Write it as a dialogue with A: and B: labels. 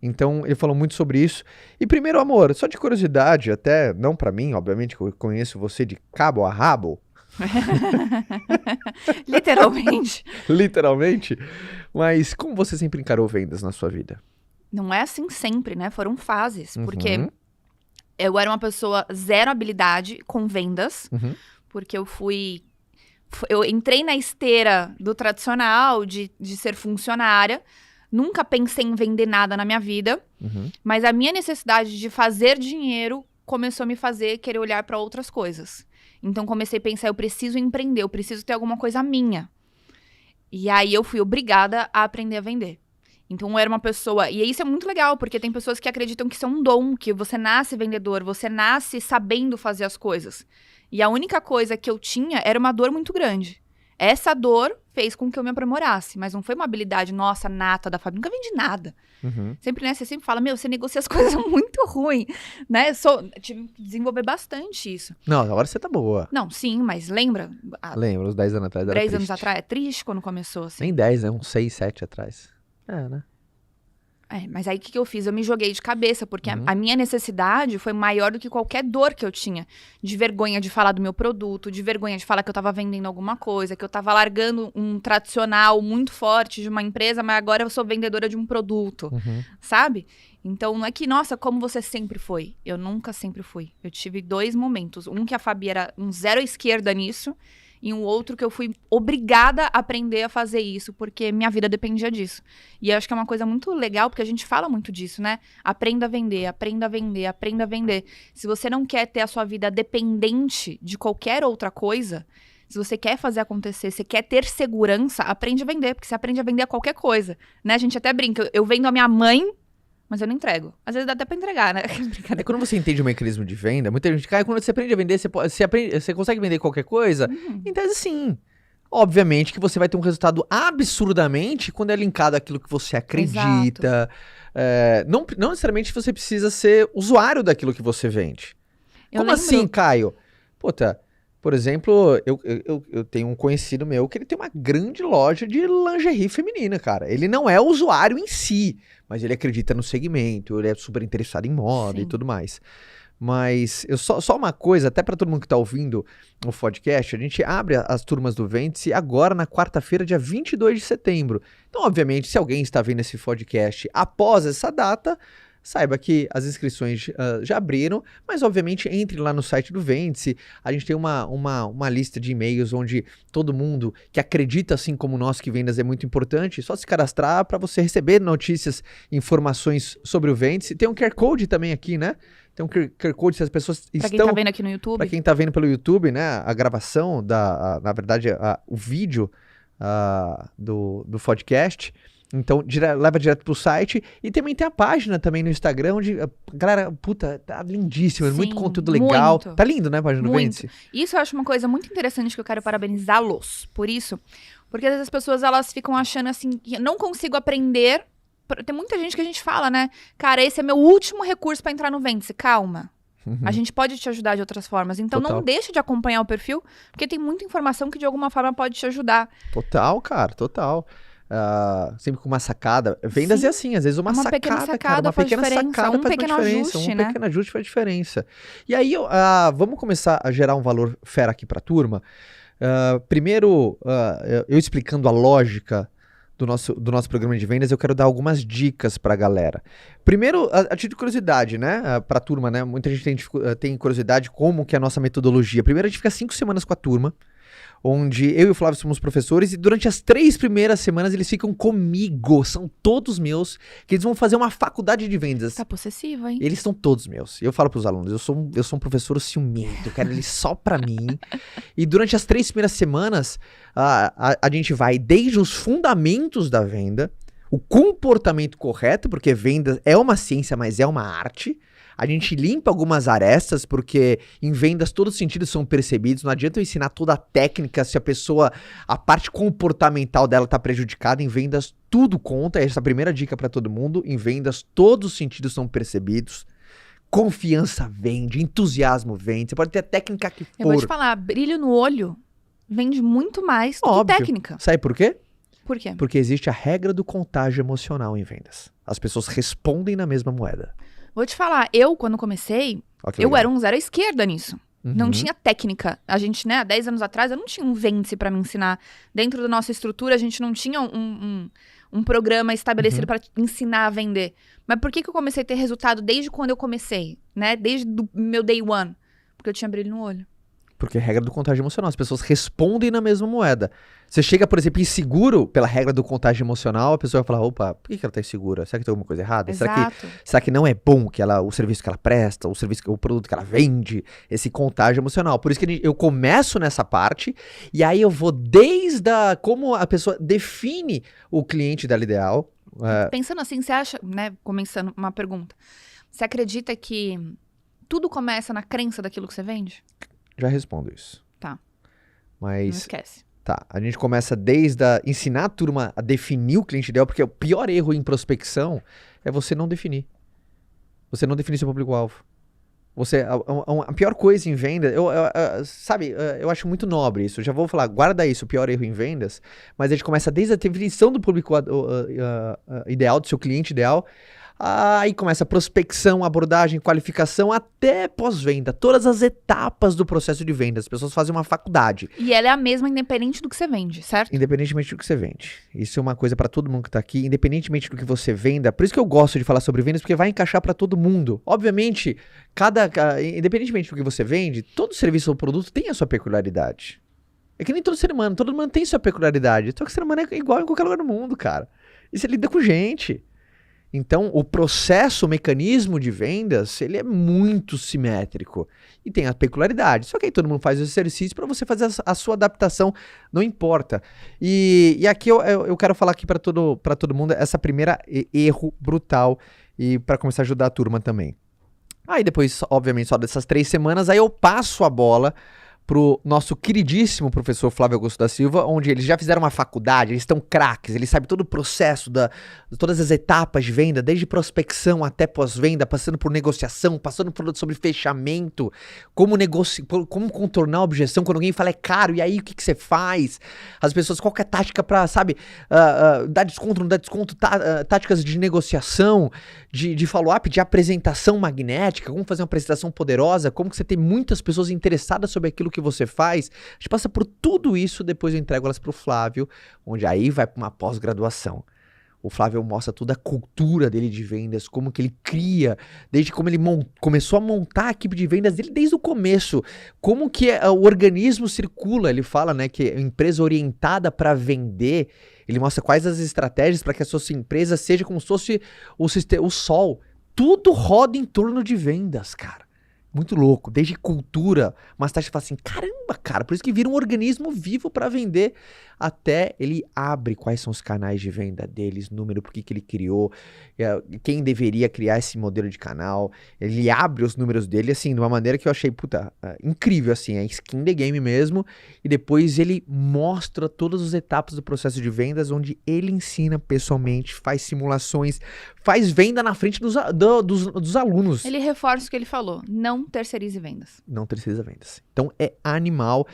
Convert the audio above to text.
A: Então, ele falou muito sobre isso. E primeiro, amor, só de curiosidade, até não pra mim, obviamente, que eu conheço você de cabo a rabo,
B: Literalmente.
A: literalmente, mas como você sempre encarou vendas na sua vida?
B: Não é assim sempre, né? Foram fases. Porque
A: Uhum,
B: eu era uma pessoa zero habilidade com vendas.
A: uhum,
B: Porque eu entrei na esteira do tradicional, de ser funcionária. Nunca pensei em vender nada na minha vida.
A: uhum,
B: Mas a minha necessidade de fazer dinheiro começou a me fazer querer olhar para outras coisas. Então comecei a pensar, eu preciso empreender, eu preciso ter alguma coisa minha. E aí eu fui obrigada a aprender a vender. Então eu era uma pessoa, e isso é muito legal, porque tem pessoas que acreditam que isso é um dom, que você nasce vendedor, você nasce sabendo fazer as coisas. E a única coisa que eu tinha era uma dor muito grande. Essa dor fez com que eu me aprimorasse, mas não foi uma habilidade nossa, nata da família. Nunca vendi nada.
A: uhum.
B: Sempre, né? Você sempre fala, você negocia as coisas muito ruim, né? Tive que desenvolver bastante isso.
A: Não, agora você tá boa.
B: Não, sim, mas lembra? Há
A: Lembro, uns 10 anos atrás era
B: 10 anos
A: triste.
B: atrás, é triste quando começou, assim.
A: Nem 10, né? Uns 6, 7 atrás. É, né?
B: Mas aí o que eu fiz? Eu me joguei de cabeça, porque
A: Uhum.
B: a minha necessidade foi maior do que qualquer dor que eu tinha. De vergonha de falar do meu produto, de vergonha de falar que eu tava vendendo alguma coisa, que eu tava largando um tradicional muito forte de uma empresa, mas agora eu sou vendedora de um produto,
A: Uhum.
B: sabe? Então não é que, nossa, como você sempre foi. Eu nunca sempre fui. Eu tive 2 momentos. Um que a Fabi era um zero à esquerda nisso, e um outro que eu fui obrigada a aprender a fazer isso, porque minha vida dependia disso. E eu acho que é uma coisa muito legal, porque a gente fala muito disso, né? Aprenda a vender, aprenda a vender, aprenda a vender. Se você não quer ter a sua vida dependente de qualquer outra coisa, se você quer fazer acontecer, você quer ter segurança, aprende a vender, porque você aprende a vender a qualquer coisa, né? A gente até brinca, eu vendo a minha mãe, mas eu não entrego. Às vezes dá até pra entregar, né?
A: É quando você entende o mecanismo de venda, muita gente cai, quando você aprende a vender, você consegue vender qualquer coisa? Em tese, sim. Obviamente que você vai ter um resultado absurdamente quando é linkado àquilo que você acredita. Não necessariamente você precisa ser usuário daquilo que você vende. Como assim, Caio? Puta, por exemplo, eu tenho um conhecido meu que ele tem uma grande loja de lingerie feminina, cara. Ele não é usuário em si, mas ele acredita no segmento, ele é super interessado em moda e
B: Sim.
A: tudo mais. Mas só uma coisa, até para todo mundo que tá ouvindo o podcast, a gente abre as turmas do Vende-se agora na quarta-feira, dia 22 de setembro. Então, obviamente, se alguém está vendo esse podcast após essa data, saiba que as inscrições já abriram, mas obviamente entre lá no site do Vende-se. A gente tem uma lista de e-mails onde todo mundo que acredita, assim como nós, que vendas é muito importante, só se cadastrar para você receber notícias, informações sobre o Vende-se. Tem um QR Code também aqui, né? Tem um QR Code se as pessoas
B: Pra quem
A: estão...
B: tá vendo aqui no YouTube.
A: Para quem tá vendo pelo YouTube, né? A gravação, na verdade, o vídeo do podcast. Então, leva direto pro site. E também tem a página também no Instagram, onde a galera, puta, tá lindíssima,
B: Sim,
A: muito conteúdo legal.
B: muito.
A: Tá lindo, né, a página do
B: Muito.
A: Vende-se?
B: Isso eu acho uma coisa muito interessante que eu quero parabenizá-los por isso. Porque às vezes as pessoas, elas ficam achando assim, que eu não consigo aprender. Tem muita gente que a gente fala, né? Cara, esse é meu último recurso pra entrar no Vende-se. Calma. A gente pode te ajudar de outras formas. Então
A: Total.
B: não deixa de acompanhar o perfil, porque tem muita informação que de alguma forma pode te ajudar.
A: Total, cara, total. Sempre com uma sacada. Vendas
B: Sim.
A: é assim, às vezes uma
B: Uma
A: sacada,
B: pequena
A: cara,
B: sacada
A: uma
B: faz
A: pequena
B: diferença,
A: sacada
B: um
A: faz
B: pequeno
A: uma diferença,
B: ajuste,
A: um
B: né?
A: pequeno ajuste faz diferença. E aí, vamos começar a gerar um valor fera aqui pra turma. Primeiro, eu explicando a lógica do nosso programa de vendas, eu quero dar algumas dicas pra galera. Primeiro, a título de curiosidade, né? Pra turma, né? Muita gente tem curiosidade como que é a nossa metodologia. Primeiro, a gente fica 5 semanas com a turma, onde eu e o Flávio somos professores, e durante as 3 primeiras semanas eles ficam comigo, são todos meus, que eles vão fazer uma faculdade de vendas.
B: Tá possessivo, hein?
A: Eles são todos meus. Eu falo pros alunos, eu sou um professor ciumento, eu quero eles só pra mim. E durante as 3 primeiras semanas, a gente vai desde os fundamentos da venda, o comportamento correto, porque venda é uma ciência, mas é uma arte. A gente limpa algumas arestas, porque em vendas todos os sentidos são percebidos. Não adianta eu ensinar toda a técnica se a parte comportamental dela tá prejudicada. Em vendas tudo conta. Essa é a primeira dica para todo mundo. Em vendas todos os sentidos são percebidos. Confiança vende, entusiasmo vende. Você pode ter a técnica que for.
B: Eu vou te falar, brilho no olho vende muito mais do
A: Óbvio.
B: que técnica.
A: Sabe por quê?
B: Por quê?
A: Porque existe a regra do contágio emocional em vendas. As pessoas respondem na mesma moeda.
B: Vou te falar, eu, quando comecei,
A: Ó, que
B: eu
A: legal.
B: era um zero à esquerda nisso. Não
A: Uhum.
B: tinha técnica. A gente, né, há 10 anos atrás, eu não tinha um vende pra me ensinar. Dentro da nossa estrutura, a gente não tinha um programa estabelecido pra ensinar a vender. Mas por que eu comecei a ter resultado desde quando eu comecei? Né? Desde o meu day one. Porque eu tinha brilho no olho.
A: Porque é a regra do contágio emocional. As pessoas respondem na mesma moeda. Você chega, por exemplo, inseguro pela regra do contágio emocional, a pessoa vai falar, opa, por que ela tá insegura? Será que tem alguma coisa errada?
B: Exato.
A: Será que não é bom que o serviço que ela presta, o produto que ela vende, esse contágio emocional? Por isso que eu começo nessa parte, e aí eu vou desde como a pessoa define o cliente dela ideal.
B: Pensando assim, você acha, né, começando uma pergunta, você acredita que tudo começa na crença daquilo que você vende?
A: Já respondo isso.
B: Tá. Não
A: Mas,
B: esquece.
A: tá, a gente começa desde ensinar a turma a definir o cliente ideal, porque o pior erro em prospecção é você não definir. Você não definir seu público-alvo. A pior coisa em venda, eu acho muito nobre isso. Eu já vou falar, guarda isso, o pior erro em vendas, mas a gente começa desde a definição do público ideal, do seu cliente ideal. Aí começa a prospecção, abordagem, qualificação, até pós-venda. Todas as etapas do processo de venda. As pessoas fazem uma faculdade.
B: E ela é a mesma independente do que você vende, certo?
A: Independentemente do que você vende. Isso é uma coisa para todo mundo que tá aqui. Independentemente do que você venda. Por isso que eu gosto de falar sobre vendas, porque vai encaixar para todo mundo. Obviamente, independentemente do que você vende, todo serviço ou produto tem a sua peculiaridade. É que nem todo mundo tem sua peculiaridade. Só que o ser humano é igual em qualquer lugar do mundo, cara. E você lida com gente. Então, o processo, o mecanismo de vendas, ele é muito simétrico e tem a peculiaridade. Só que aí todo mundo faz o exercício para você fazer a sua adaptação, não importa. E aqui eu quero falar aqui para todo mundo essa primeira erro brutal e para começar a ajudar a turma também. Aí depois, obviamente, só dessas 3 semanas, aí eu passo a bola pro nosso queridíssimo professor Flávio Augusto da Silva, onde eles já fizeram uma faculdade, eles estão craques, eles sabem todo o processo, de todas as etapas de venda, desde prospecção até pós-venda, passando por negociação, passando sobre fechamento, como contornar a objeção quando alguém fala é caro, e aí o que você faz? As pessoas, qual que é a tática pra, sabe, dar desconto, não dar desconto, táticas de negociação, de follow-up, de apresentação magnética, como fazer uma apresentação poderosa, como que você tem muitas pessoas interessadas sobre aquilo que você faz. A gente passa por tudo isso, depois eu entrego elas pro Flávio, onde aí vai para uma pós-graduação. O Flávio mostra toda a cultura dele de vendas, como que ele cria, desde como ele começou a montar a equipe de vendas dele desde o começo, como que o organismo circula. Ele fala, né, que é empresa orientada para vender. Ele mostra quais as estratégias para que a sua empresa seja como se fosse o sol. Tudo roda em torno de vendas, cara. Muito louco, desde cultura, mas tá, você fala assim, caramba, cara, por isso que vira um organismo vivo para vender, até ele abre quais são os canais de venda deles, número, por que ele criou, quem deveria criar esse modelo de canal, ele abre os números dele, assim, de uma maneira que eu achei, incrível, assim, é skin the game mesmo, e depois ele mostra todas as etapas do processo de vendas, onde ele ensina pessoalmente, faz simulações, faz venda na frente dos alunos.
B: Ele reforça o que ele falou, não terceirize vendas.
A: Não terceiriza vendas. Então é animal.